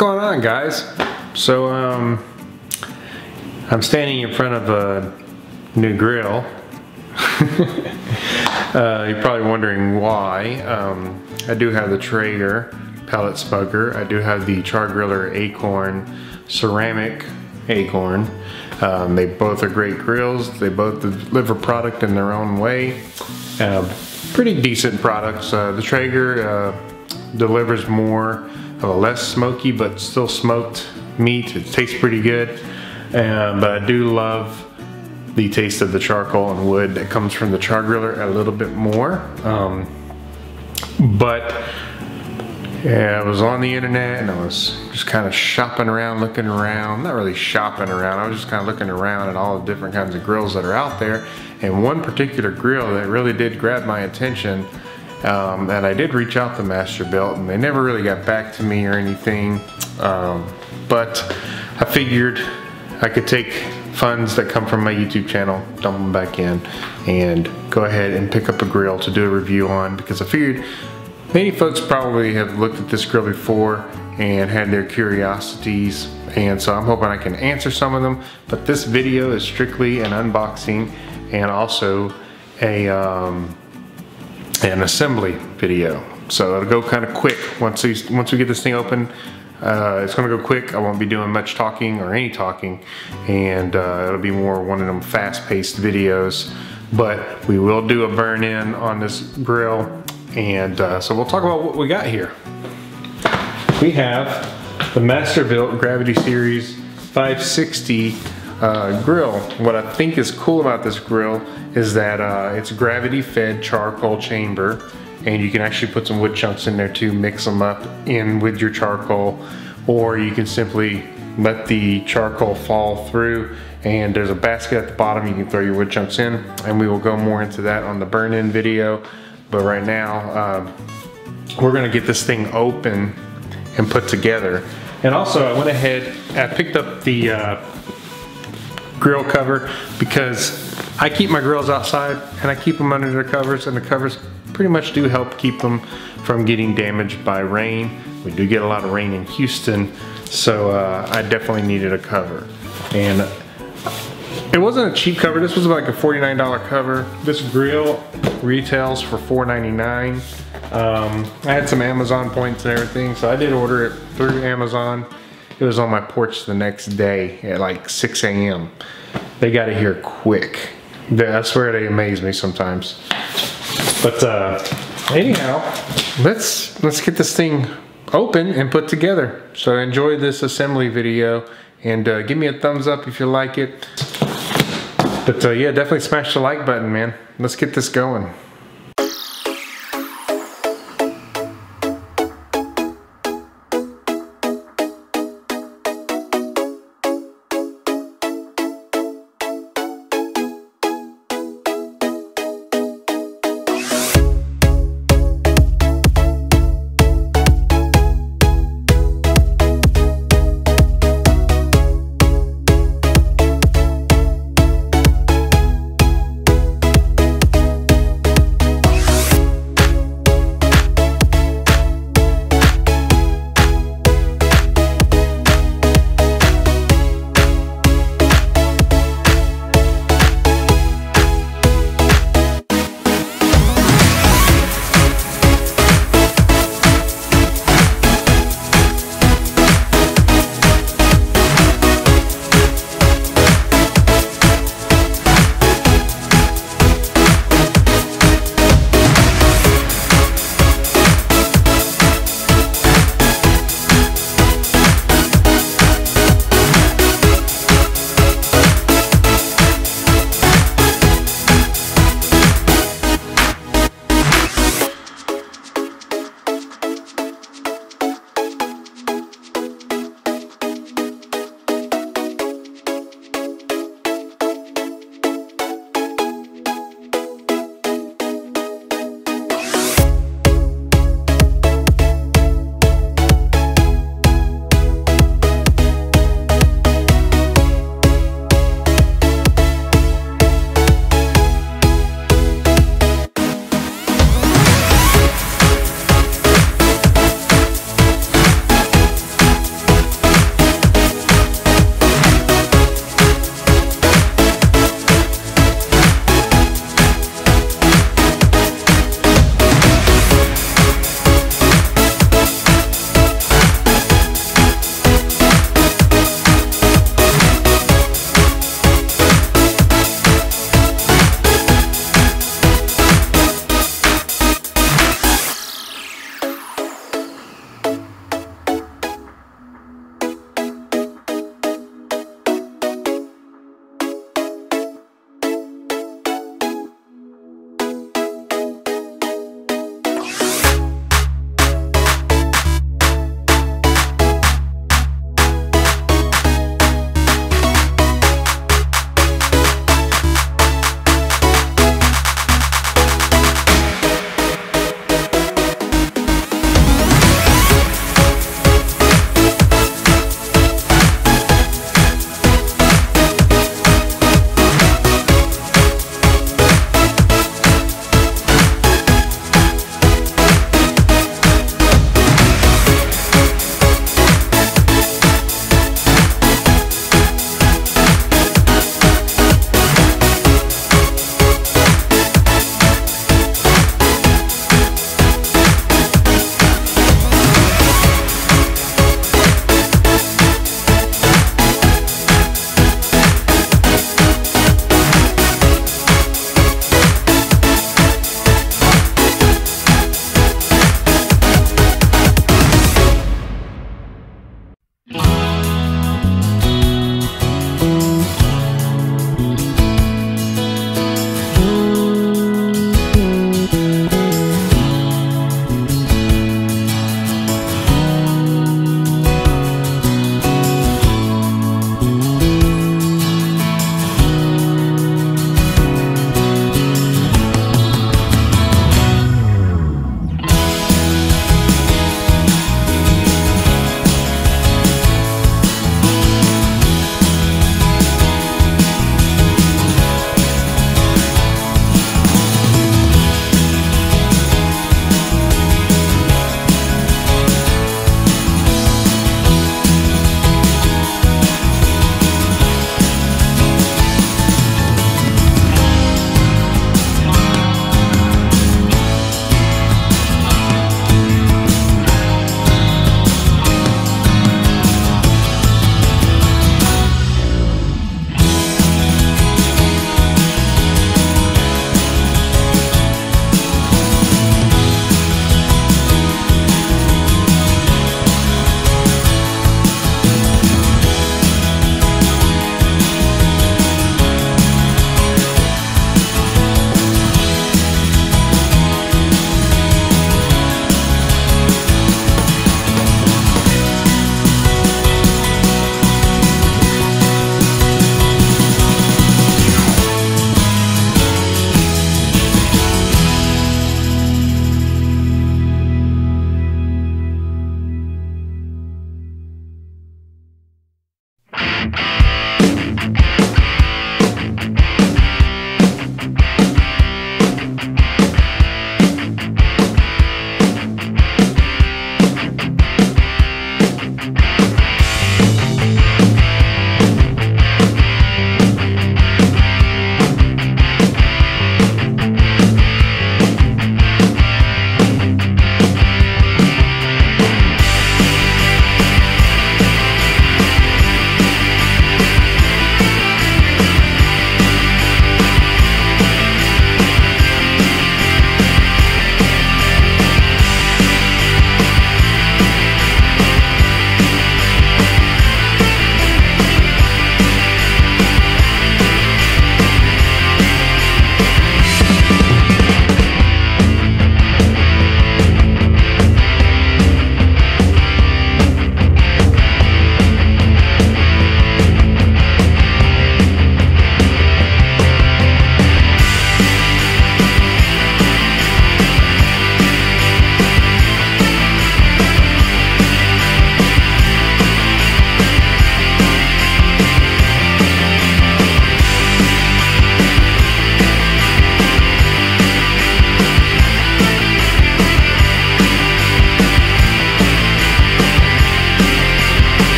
going on, guys? So I'm standing in front of a new grill. You're probably wondering why. I do have the Traeger pellet smoker. I do have the Char Griller Acorn ceramic Acorn. They both are great grills. They both deliver product in their own way. Pretty decent products. The Traeger delivers more of a less smoky but still smoked meat. It tastes pretty good. But I do love the taste of the charcoal and wood that comes from the Char Griller a little bit more. Yeah, I was on the internet and I was just kind of shopping around, looking around. Not really shopping around, I was just kind of looking around at all the different kinds of grills that are out there. And one particular grill that really did grab my attention, and I did reach out to Masterbuilt and they never really got back to me or anything. But I figured I could take funds that come from my YouTube channel, dump them back in, and go ahead and pick up a grill to do a review on, because I figured many folks probably have looked at this grill before and had their curiosities, and so I'm hoping I can answer some of them. But this video is strictly an unboxing and also an assembly video. So it'll go kind of quick. Once we get this thing open, it's gonna go quick. I won't be doing much talking or any talking, and it'll be more one of them fast-paced videos. But we will do a burn-in on this grill, and so we'll talk about what we got here. We have the Masterbuilt Gravity Series 560 grill. What I think is cool about this grill is that it's a gravity-fed charcoal chamber, and you can actually put some wood chunks in there too, mix them up in with your charcoal, or you can simply let the charcoal fall through, and there's a basket at the bottom you can throw your wood chunks in, and we will go more into that on the burn-in video. But right now we're gonna get this thing open and put together. And also I went ahead and picked up the grill cover, because I keep my grills outside and I keep them under their covers, and the covers pretty much do help keep them from getting damaged by rain. We do get a lot of rain in Houston, so I definitely needed a cover. And it wasn't a cheap cover. This was like a $49 cover. This grill retails for $4.99. I had some Amazon points and everything, so I did order it through Amazon. It was on my porch the next day at like 6 a.m. They got it here quick. I swear they amaze me sometimes. But anyhow, let's get this thing open and put together. So enjoy this assembly video, and give me a thumbs up if you like it. But yeah, definitely smash the like button, man. Let's get this going. it.